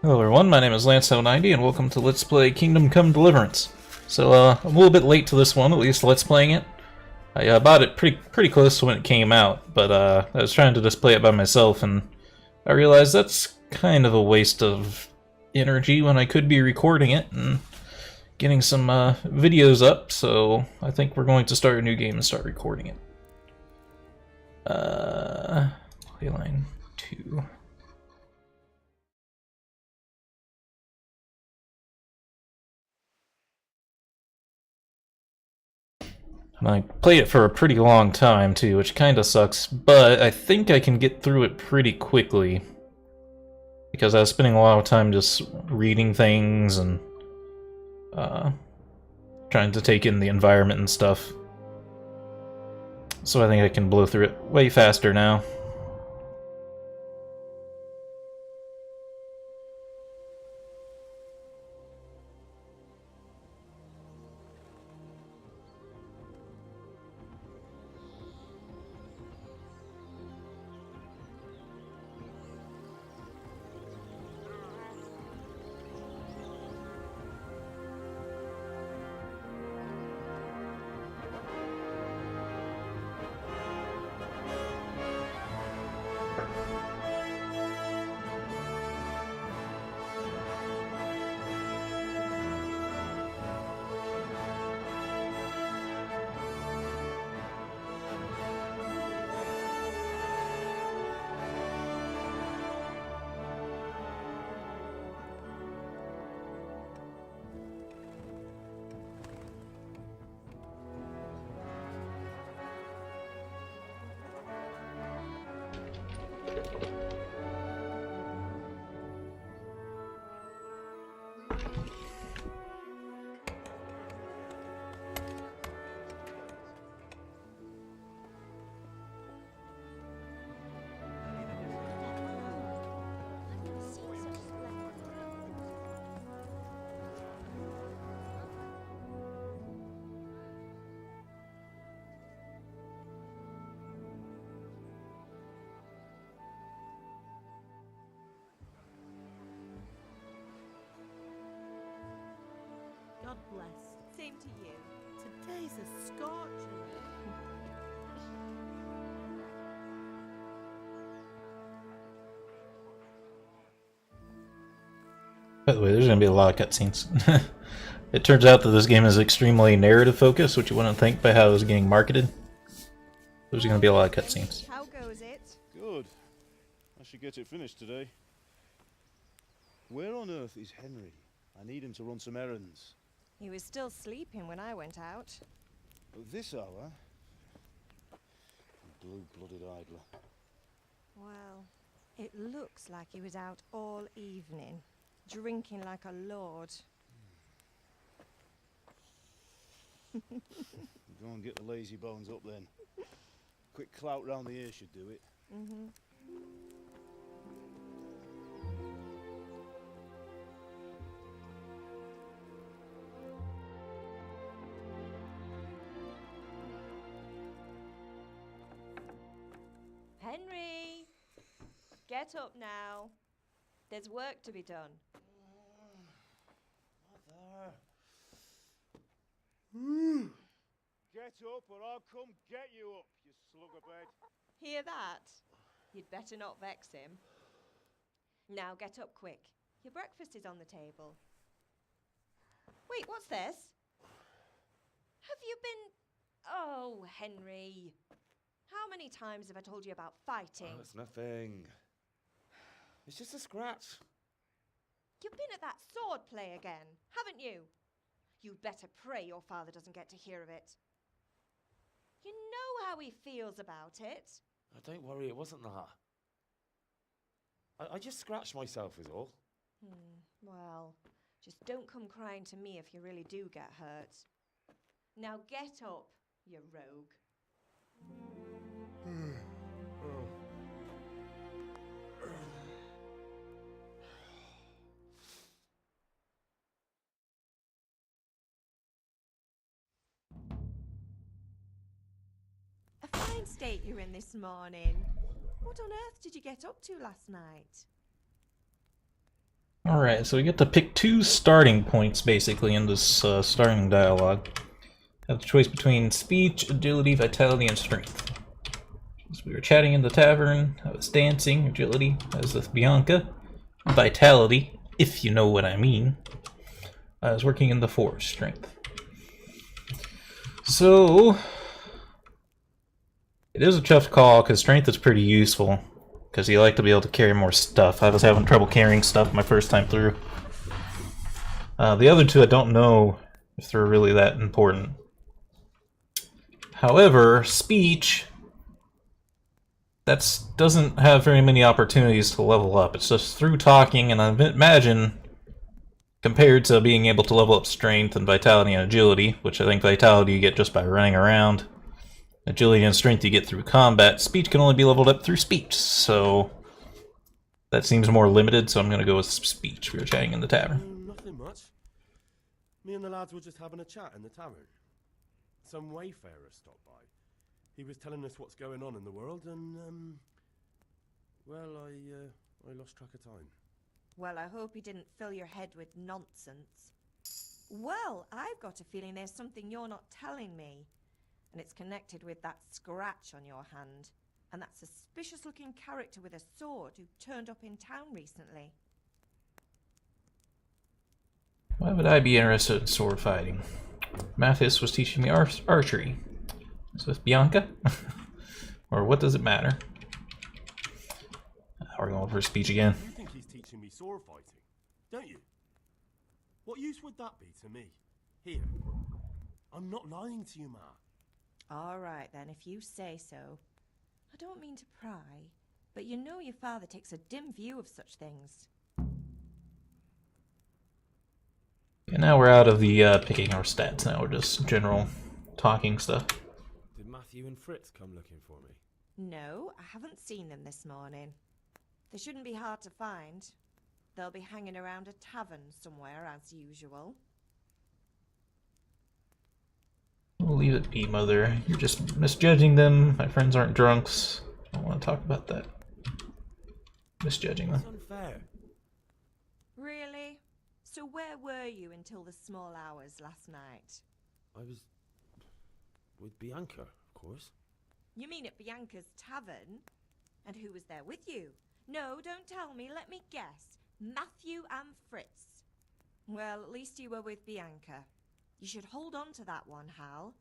Hello everyone, my name is Lance90 and welcome to Let's Play Kingdom Come Deliverance. So, I'm a little bit late to this one, at least Let's Playing it. I bought it pretty close to when it came out, but I was trying to just play it by myself and I realized that's kind of a waste of energy when I could be recording it and getting some videos up, so I think we're going to start a new game and start recording it. Playline 2. And I played it for a pretty long time too, which kinda sucks, but I think I can get through it pretty quickly. Because I was spending a lot of time just reading things and trying to take in the environment and stuff. So I think I can blow through it way faster now. God bless. Same to you. Today's a scorcher. By the way, there's going to be a lot of cutscenes. It turns out that this game is extremely narrative focused, which you wouldn't think by how it was getting marketed. There's going to be a lot of cutscenes. How goes it? Good. I should get it finished today. Where on earth is Henry? I need him to run some errands. He was still sleeping when I went out. At this hour? Blue-blooded idler. Well, it looks like he was out all evening, drinking like a lord. Go and get the lazy bones up then. Quick clout round the ear should do it. Mm-hmm. Henry! Get up now. There's work to be done. Get up or I'll come get you up, you slugabed. Hear that? You'd better not vex him. Now get up quick. Your breakfast is on the table. Wait, what's this? Have you been... Oh, Henry. How many times have I told you about fighting? Oh, it's nothing. It's just a scratch. You've been at that sword play again, haven't you? You'd better pray your father doesn't get to hear of it. You know how he feels about it. Oh, don't worry, it wasn't that. I just scratched myself is all. Well, just don't come crying to me if you really do get hurt. Now get up, you rogue. A fine state you're in this morning. What on earth did you get up to last night? Alright, so we get to pick 2 starting points, basically, in this starting dialogue. Have the choice between speech, agility, vitality, and strength. So we were chatting in the tavern, I was dancing, agility, as with Bianca. Vitality, if you know what I mean. I was working in the forest, strength. So, it is a tough call, because strength is pretty useful. Because you like to be able to carry more stuff. I was having trouble carrying stuff my first time through. The other 2 I don't know if they're really that important. However, speech, that doesn't have very many opportunities to level up. It's just through talking, and I imagine, compared to being able to level up strength and vitality and agility, which I think vitality you get just by running around, agility and strength you get through combat, speech can only be leveled up through speech, so that seems more limited, so I'm going to go with speech. We were chatting in the tavern. Nothing much. Me and the lads were just having a chat in the tavern. Some wayfarer stopped by. He was telling us what's going on in the world, and, well, I lost track of time. Well, I hope he didn't fill your head with nonsense. Well, I've got a feeling there's something you're not telling me. And it's connected with that scratch on your hand, and that suspicious-looking character with a sword who turned up in town recently. Why would I be interested in sword fighting? Mathis was teaching me archery. Is with Bianca? Or what does it matter? We're going for speech again. You think he's teaching me sword fighting, don't you? What use would that be to me? Here. I'm not lying to you, Ma. All right, then, if you say so. I don't mean to pry, but you know your father takes a dim view of such things. And now we're out of the picking our stats. Now we're just general talking stuff. Did Matthew and Fritz come looking for me? No, I haven't seen them this morning. They shouldn't be hard to find. They'll be hanging around a tavern somewhere, as usual. We'll leave it be, Mother. You're just misjudging them. My friends aren't drunks. I don't want to talk about that. Misjudging them. That's unfair. Really? So where were you until the small hours last night? I was with Bianca, of course. You mean at Bianca's tavern? And who was there with you? No, don't tell me. Let me guess. Matthew and Fritz. Well, at least you were with Bianca. You should hold on to that one, Hal.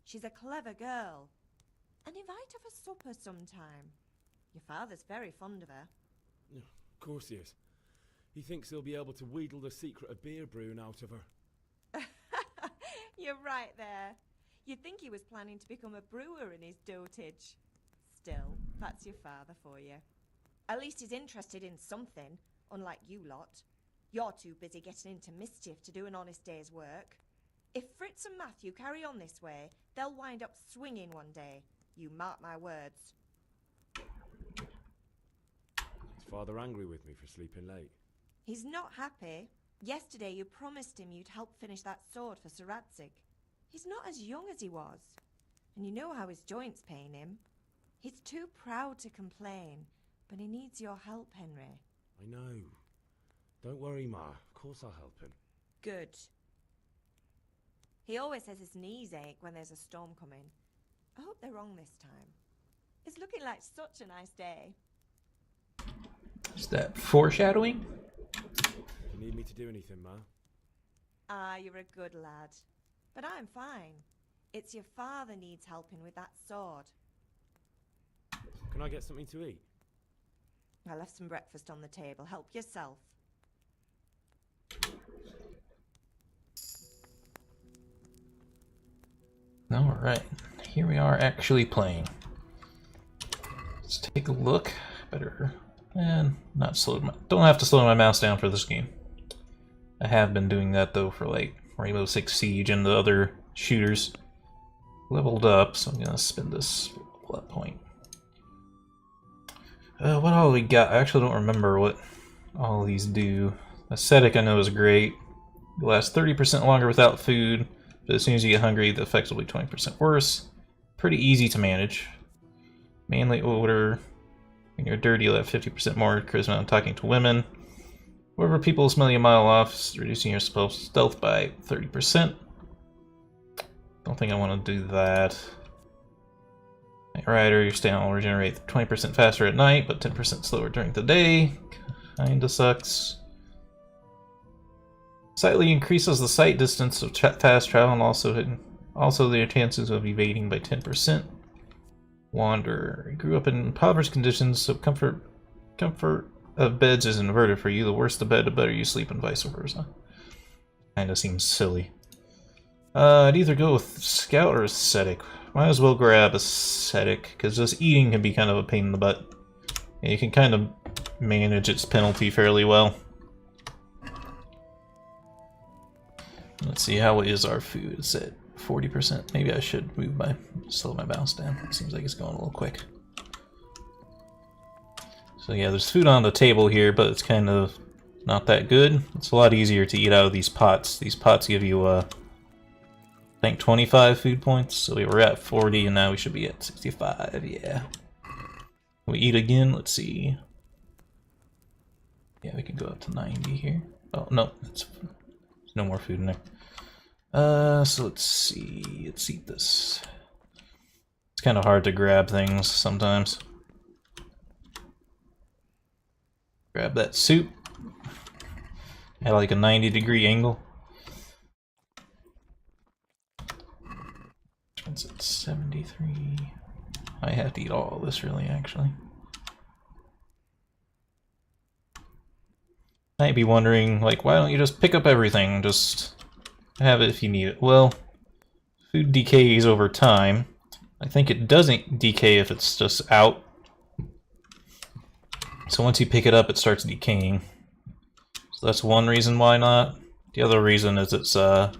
She's a clever girl. And invite her for supper sometime. Your father's very fond of her. Yeah, of course he is. He thinks he'll be able to wheedle the secret of beer brewing out of her. You're right there. You'd think he was planning to become a brewer in his dotage. Still, that's your father for you. At least he's interested in something, unlike you lot. You're too busy getting into mischief to do an honest day's work. If Fritz and Matthew carry on this way, they'll wind up swinging one day. You mark my words. Is Father angry with me for sleeping late? He's not happy. Yesterday you promised him you'd help finish that sword for Sir Radzig. He's not as young as he was. And you know how his joints pain him. He's too proud to complain, but he needs your help, Henry. I know. Don't worry, Ma. Of course I'll help him. Good. He always says his knees ache when there's a storm coming. I hope they're wrong this time. It's looking like such a nice day. Is that foreshadowing? You need me to do anything, Ma? Ah, you're a good lad. But I'm fine. It's your father needs helping with that sword. Can I get something to eat? I left some breakfast on the table. Help yourself. Alright, here we are actually playing. Let's take a look. Better, and not slow don't have to slow my mouse down for this game. I have been doing that though for like Rainbow Six Siege and the other shooters. Leveled up, so I'm gonna spend this level up point. What all we got? I actually don't remember what all these do. Ascetic I know is great. It lasts 30% longer without food, but as soon as you get hungry, the effects will be 20% worse. Pretty easy to manage. Manly odor. When you're dirty, you'll have 50% more charisma when talking to women. Wherever people smell you a mile off, reducing your stealth by 30%. Don't think I want to do that. Night Rider, your stamina will regenerate 20% faster at night, but 10% slower during the day. Kinda sucks. Slightly increases the sight distance of fast travel and also their chances of evading by 10%. Wander. Grew up in impoverished conditions, so comfort of beds is inverted for you. The worse the bed, the better you sleep, and vice versa. Kinda seems silly. I'd either go with Scout or Ascetic. Might as well grab Ascetic, because just eating can be kind of a pain in the butt. And you can kind of manage its penalty fairly well. Let's see, how is our food? It's at 40%. Maybe I should slow my bounce down. It seems like it's going a little quick. So yeah, there's food on the table here, but it's kind of not that good. It's a lot easier to eat out of these pots. These pots give you, I think 25 food points. So we were at 40, and now we should be at 65, yeah. We eat again, let's see. Yeah, we can go up to 90 here. Oh, no, there's no more food in there. So let's see, let's eat this. It's kind of hard to grab things sometimes. Grab that soup at like a 90-degree angle. It's at 73. I have to eat all of this, really, actually. Might be wondering, like, why don't you just pick up everything? Just have it if you need it. Well, food decays over time. I think it doesn't decay if it's just out. So once you pick it up, it starts decaying. So that's one reason why not. The other reason is it's, our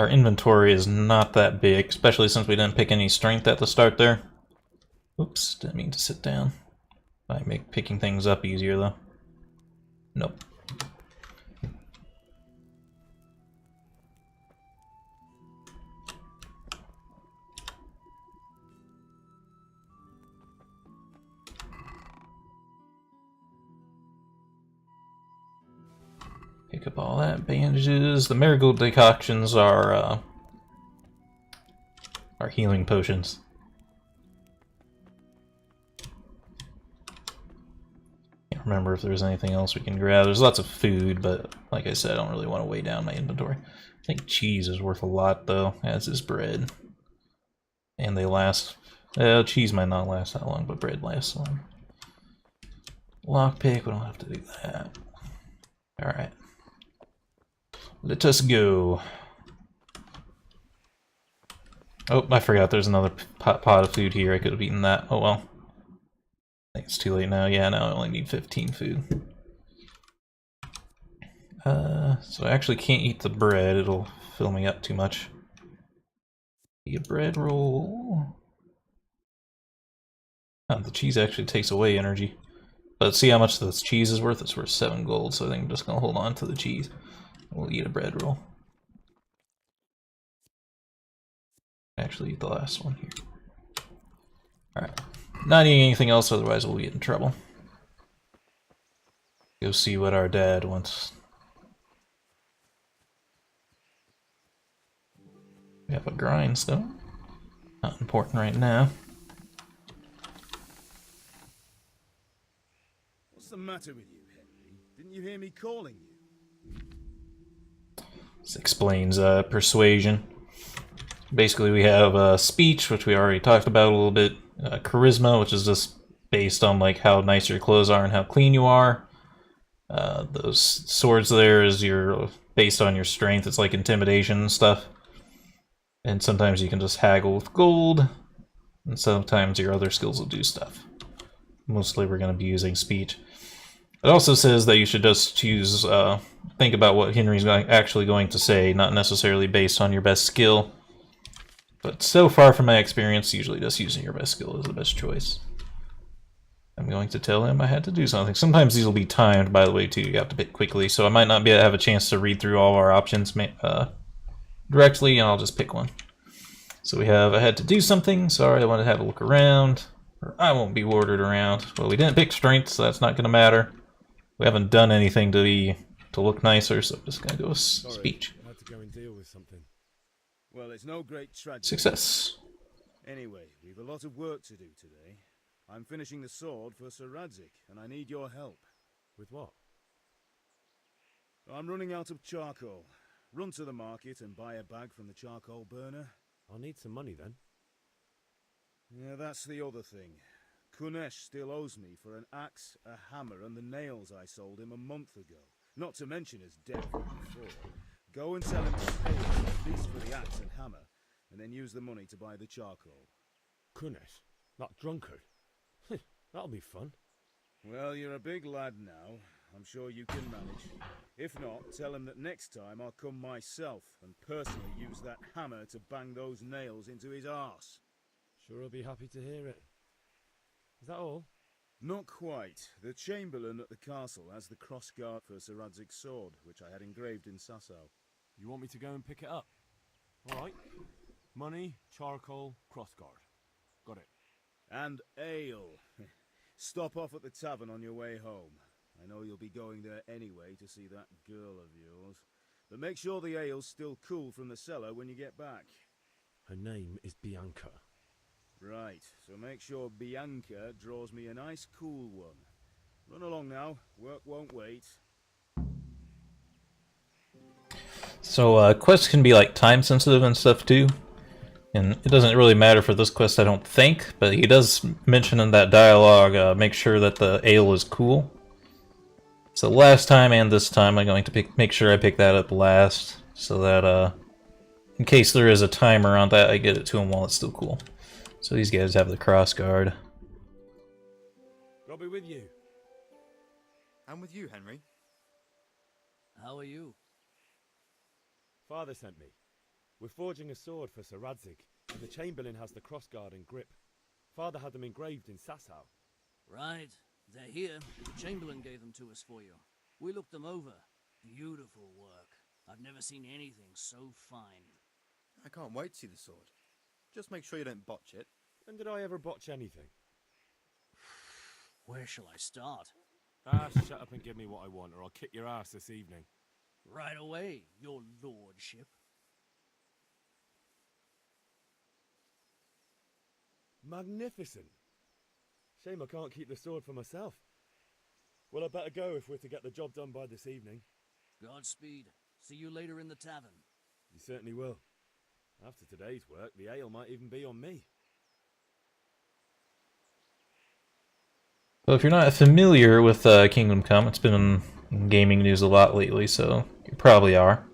inventory is not that big, especially since we didn't pick any strength at the start there. Oops, didn't mean to sit down. Might make picking things up easier though. Nope. Pick up all that. Bandages. The marigold decoctions are healing potions. Can't remember if there's anything else we can grab. There's lots of food, but like I said, I don't really want to weigh down my inventory. I think cheese is worth a lot, though, as is bread. And they last... cheese might not last that long, but bread lasts long. Lockpick, we don't have to do that. Alright. Let us go. Oh, I forgot there's another pot of food here. I could have eaten that. Oh well. I think it's too late now. Yeah, now I only need 15 food. So I actually can't eat the bread. It'll fill me up too much. Be a bread roll. Oh, the cheese actually takes away energy. But see how much this cheese is worth? It's worth 7 gold, so I think I'm just gonna hold on to the cheese. We'll eat a bread roll. Actually eat the last one here. Alright. Not eating anything else, otherwise we'll get in trouble. Go see what our dad wants. We have a grindstone. Not important right now. What's the matter with you, Henry? Didn't you hear me calling you? This explains Persuasion. Basically we have speech, which we already talked about a little bit. Charisma, which is just based on like how nice your clothes are and how clean you are. Those swords there is based on your strength. It's like intimidation and stuff. And sometimes you can just haggle with gold. And sometimes your other skills will do stuff. Mostly we're going to be using speech. It also says that you should just choose, think about what Henry's actually going to say, not necessarily based on your best skill. But so far from my experience, usually just using your best skill is the best choice. I'm going to tell him I had to do something. Sometimes these will be timed, by the way, too. You have to pick quickly, so I might not have a chance to read through all of our options directly, and I'll just pick one. So we have, I had to do something, sorry, I wanted to have a look around. Or I won't be ordered around. Well, we didn't pick strength, so that's not going to matter. We haven't done anything to look nicer, so I'm just going to go with speech. I had to go and deal with something. Well, it's no great tragedy. Success. Anyway, we've a lot of work to do today. I'm finishing the sword for Sir Radzik, and I need your help. With what? I'm running out of charcoal. Run to the market and buy a bag from the charcoal burner. I'll need some money then. Yeah, that's the other thing. Kunesh still owes me for an axe, a hammer, and the nails I sold him a month ago. Not to mention his debt from before. Go and tell him to pay us at least for the axe and hammer, and then use the money to buy the charcoal. Kunesh? That drunkard? That'll be fun. Well, you're a big lad now. I'm sure you can manage. If not, tell him that next time I'll come myself and personally use that hammer to bang those nails into his arse. Sure I'll be happy to hear it. Is that all? Not quite. The Chamberlain at the castle has the crossguard for Sir Radzig's sword, which I had engraved in Sasau. You want me to go and pick it up? Alright. Money, charcoal, crossguard. Got it. And ale. Stop off at the tavern on your way home. I know you'll be going there anyway to see that girl of yours. But make sure the ale's still cool from the cellar when you get back. Her name is Bianca. Right, so make sure Bianca draws me a nice cool one. Run along now, work won't wait. So quests can be like time sensitive and stuff too. And it doesn't really matter for this quest, I don't think, but he does mention in that dialogue, make sure that the ale is cool. So last time and this time I'm going to make sure I pick that up last, so that in case there is a timer on that, I get it to him while it's still cool. So these guys have the cross guard. I'll be with you. I'm with you, Henry. How are you? Father sent me. We're forging a sword for Sir Radzik, and the Chamberlain has the crossguard and grip. Father had them engraved in Sasau. Right. They're here. The Chamberlain gave them to us for you. We looked them over. Beautiful work. I've never seen anything so fine. I can't wait to see the sword. Just make sure you don't botch it. When did I ever botch anything? Where shall I start? Shut up and give me what I want, or I'll kick your ass this evening. Right away, your lordship. Magnificent. Shame I can't keep the sword for myself. Well, I better go if we're to get the job done by this evening. Godspeed. See you later in the tavern. You certainly will. After today's work, the ale might even be on me. So if you're not familiar with Kingdom Come, it's been in gaming news a lot lately, so you probably are.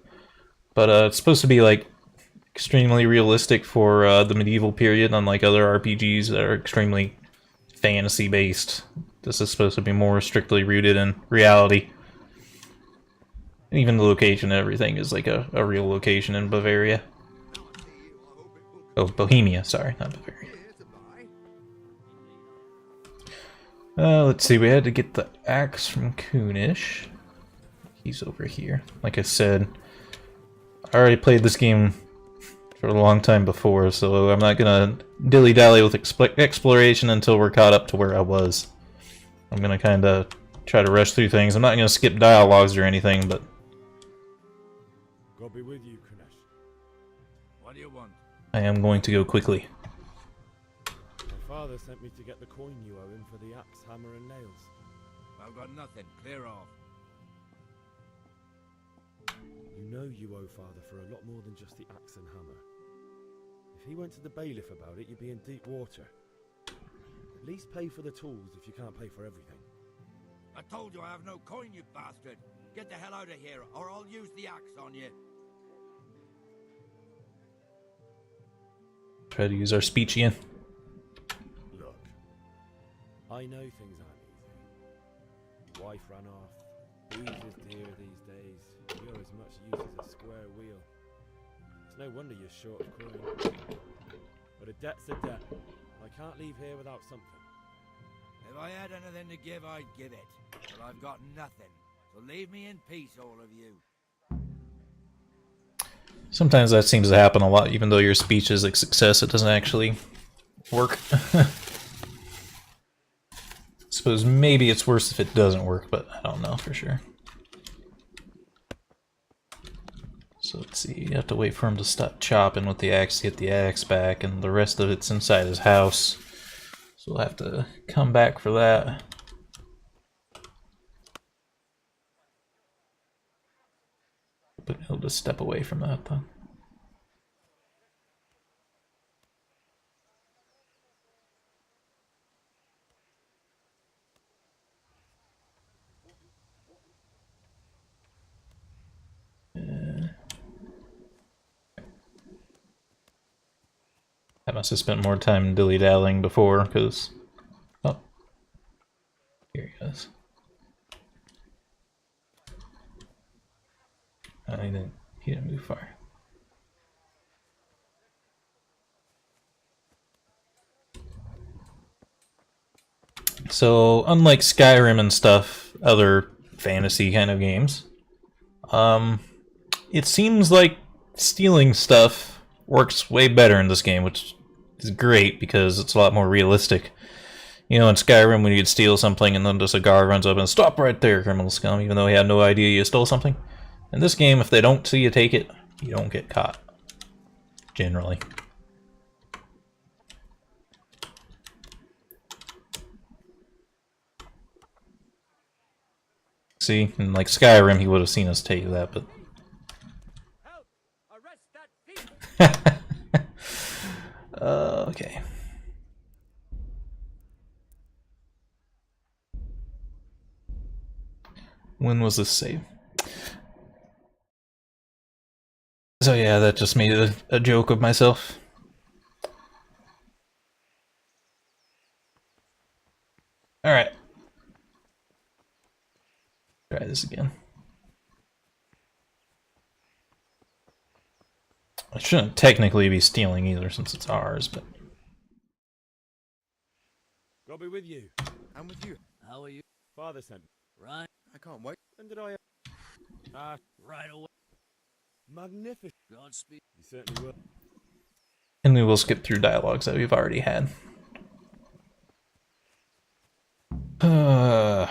But it's supposed to be like extremely realistic for the medieval period, unlike other RPGs that are extremely fantasy-based. This is supposed to be more strictly rooted in reality. Even the location and everything is like a real location in Bavaria. Oh, Bohemia, sorry, not Bavaria. Let's see, we had to get the axe from Kunish. He's over here. Like I said, I already played this game for a long time before, so I'm not gonna dilly-dally with exploration until we're caught up to where I was. I'm gonna kinda try to rush through things. I'm not gonna skip dialogues or anything, but... God be with you, Kunesh. What do you want? I am going to go quickly. My father sent me to get the coin you owe him for the axe, hammer and nails. I've got nothing. Clear off. You know you owe father for a lot more than just the axe and hammer. If he went to the bailiff about it, you'd be in deep water. At least pay for the tools if you can't pay for everything. I told you I have no coin, you bastard! Get the hell out of here, or I'll use the axe on you! Try to use our speech again. Look, I know things aren't easy. Your wife ran off, booze is dear these days, you're as much use as a square wheel. It's no wonder you're short of coin. But a debt's a debt. I can't leave here without something. If I had anything to give, I'd give it. But I've got nothing. So leave me in peace, all of you. Sometimes that seems to happen a lot, even though your speech is a success, it doesn't actually work. Suppose maybe it's worse if it doesn't work, but I don't know for sure. So let's see, you have to wait for him to stop chopping with the axe to get the axe back, and the rest of it's inside his house. So we'll have to come back for that. But he'll just step away from that though. I must have spent more time dilly-dallying before, because... Oh. Here he goes. He didn't move far. So, unlike Skyrim and stuff, other fantasy kind of games, it seems like stealing stuff works way better in this game, which is great because it's a lot more realistic. You know, in Skyrim, when you'd steal something and then just a guard runs up and stop right there, criminal scum, even though he had no idea you stole something. In this game, if they don't see you take it, you don't get caught. Generally. See, in like Skyrim, he would have seen us take that, but... okay. When was this save? So yeah, that just made a joke of myself. Alright. Try this again. I shouldn't technically be stealing either since it's ours, but... God be with you. I'm with you. How are you? Father sent me. Right, I can't wait. When did I... right away. Magnificent. Godspeed. You certainly will. And we will skip through dialogues that we've already had. Yeah,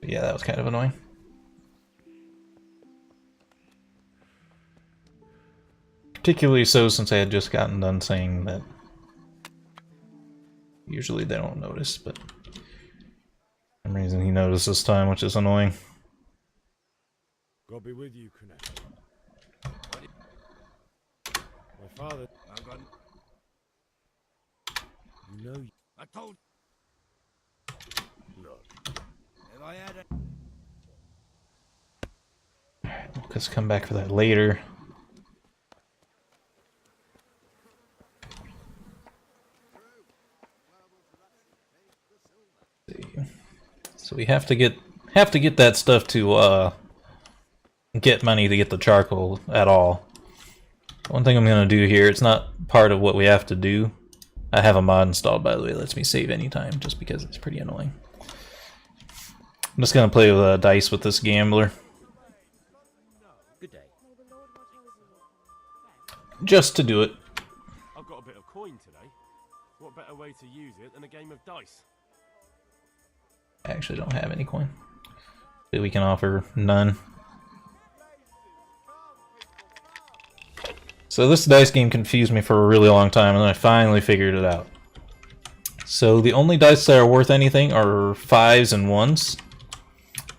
that was kind of annoying. Particularly so since I had just gotten done saying that usually they don't notice, but for some reason he noticed this time, which is annoying. God be with you, Kunesh. My father... I've got... You know... I told... Look. If I had a... Let's come back for that later. So we have to get that stuff to get money to get the charcoal at all. One thing I'm gonna do here, it's not part of what we have to do. I have a mod installed, by the way, that lets me save anytime, just because it's pretty annoying. I'm just gonna play with dice with this gambler. Good day. Just to do it. I've got a bit of coin today. What better way to use it than a game of dice? I actually don't have any coin. But we can offer none. So this dice game confused me for a really long time, and then I finally figured it out. So the only dice that are worth anything are 5s and 1s.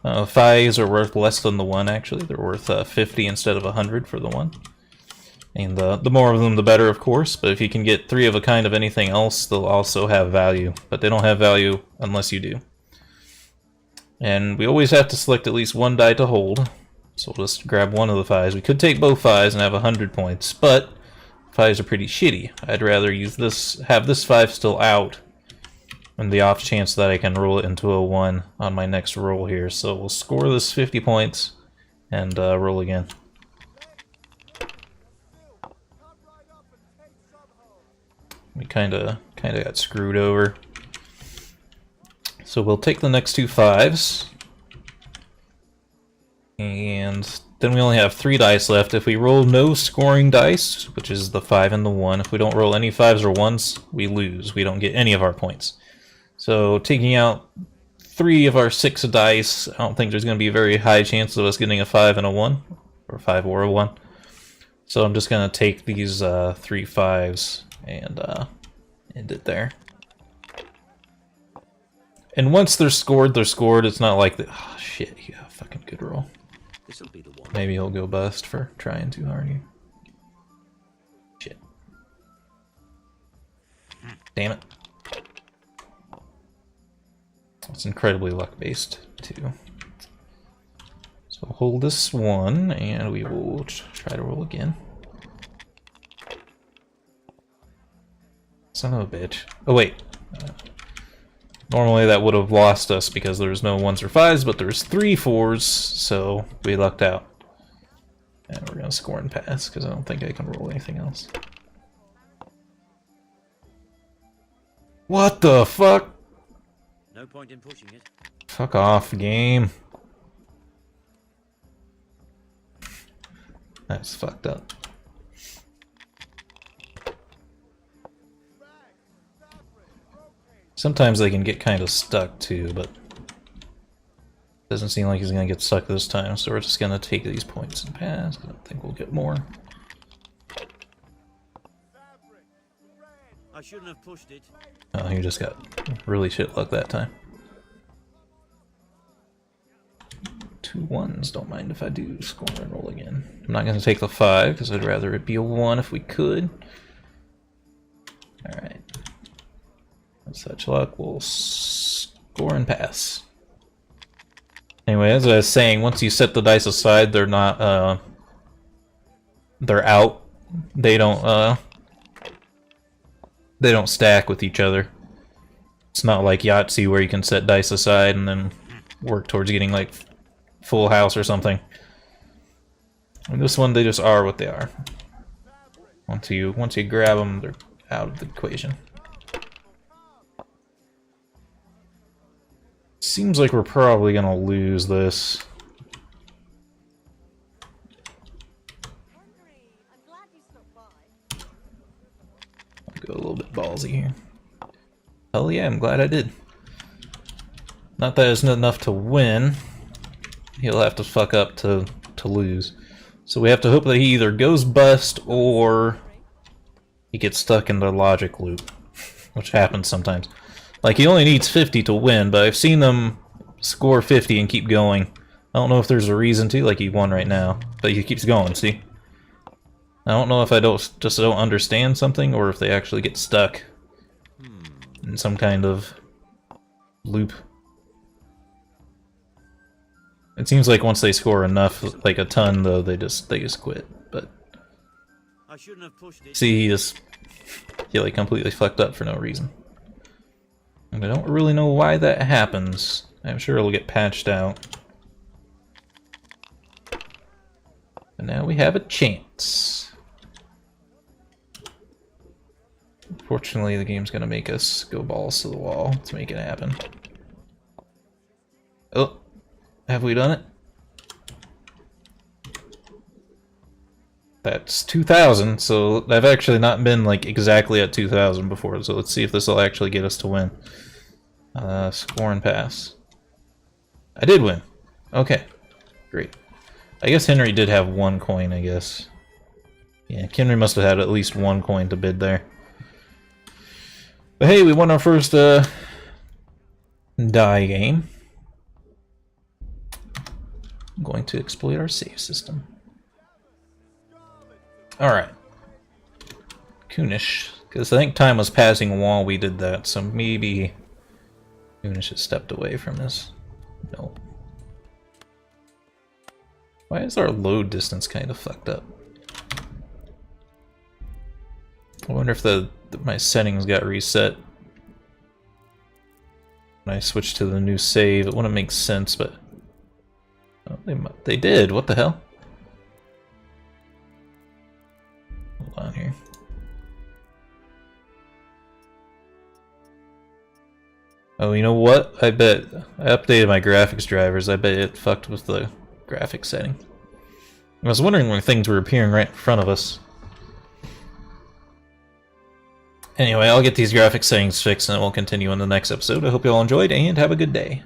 5s are worth less than the 1, actually. They're worth 50 instead of 100 for the 1. And the more of them, the better, of course. But if you can get 3 of a kind of anything else, they'll also have value. But they don't have value unless you do. And we always have to select at least 1 die to hold. So we'll just grab one of the 5s. We could take both 5s and have 100 points, but 5s are pretty shitty. I'd rather use this, have this 5 still out, and the off chance that I can roll it into a 1 on my next roll here. So we'll score this 50 points and roll again. We kinda got screwed over. So we'll take the next 2 5s. And then we only have 3 dice left. If we roll no scoring dice, which is the 5 and the 1, if we don't roll any 5s or 1s, we lose. We don't get any of our points. So taking out 3 of our 6 dice, I don't think there's going to be a very high chance of us getting a 5 and a 1, or 5 or a 1. So I'm just going to take these 3 5s and end it there. And once they're scored, they're scored. It's not like the oh shit, you got a fucking good roll. This'll be the one. Maybe he'll go bust for trying too hard here. Shit. Damn it. It's incredibly luck-based, too. So hold this one, and we will try to roll again. Son of a bitch. Oh, wait. Normally that would have lost us because there's no 1s or 5s, but there's 3 4s, so we lucked out. And we're going to score and pass, because I don't think I can roll anything else. What the fuck? No point in pushing it. Fuck off, game. That's fucked up. Sometimes they can get kind of stuck too, but doesn't seem like he's gonna get stuck this time, so we're just gonna take these points and pass. I don't think we'll get more. I shouldn't have pushed it. Oh, he just got really shit luck that time. 2 1s, don't mind if I do score and roll again. I'm not gonna take the 5 because I'd rather it be a 1 if we could. Alright. With such luck, we'll score and pass. Anyway, as I was saying, once you set the dice aside, they're not, they're out. They don't stack with each other. It's not like Yahtzee where you can set dice aside and then work towards getting, like, full house or something. In this one, they just are what they are. Once you grab them, they're out of the equation. Seems like we're probably gonna lose this. Henry, I'm glad you stopped by. I'll go a little bit ballsy here. Hell yeah, I'm glad I did. Not that it's not enough to win. He'll have to fuck up to lose. So we have to hope that he either goes bust or he gets stuck in the logic loop, which happens sometimes. Like, he only needs 50 to win, but I've seen them score 50 and keep going. I don't know if there's a reason to, like he won right now, but he keeps going, see? I don't know if I just don't understand something, or if they actually get stuck in some kind of loop. It seems like once they score enough, like a ton, though, they just quit. But I shouldn't have pushed it. see, he like completely fucked up for no reason. And I don't really know why that happens. I'm sure it'll get patched out. But now we have a chance. Unfortunately, the game's gonna make us go balls to the wall to make it happen. Oh, have we done it? That's 2,000, so I've actually not been like exactly at 2,000 before, so let's see if this will actually get us to win. Score and pass. I did win. Okay, great. I guess Henry did have 1 coin, I guess. Yeah, Henry must have had at least 1 coin to bid there. But hey, we won our first die game. I'm going to exploit our save system. Alright. Kunish. Because I think time was passing while we did that, so maybe Kunish has stepped away from this. Nope. Why is our load distance kind of fucked up? I wonder if my settings got reset when I switched to the new save. It wouldn't make sense, but oh, they did. What the hell? Hold on here. Oh, you know what? I bet I updated my graphics drivers. I bet it fucked with the graphics setting. I was wondering when things were appearing right in front of us. Anyway, I'll get these graphic settings fixed and we'll continue in the next episode. I hope you all enjoyed, and have a good day.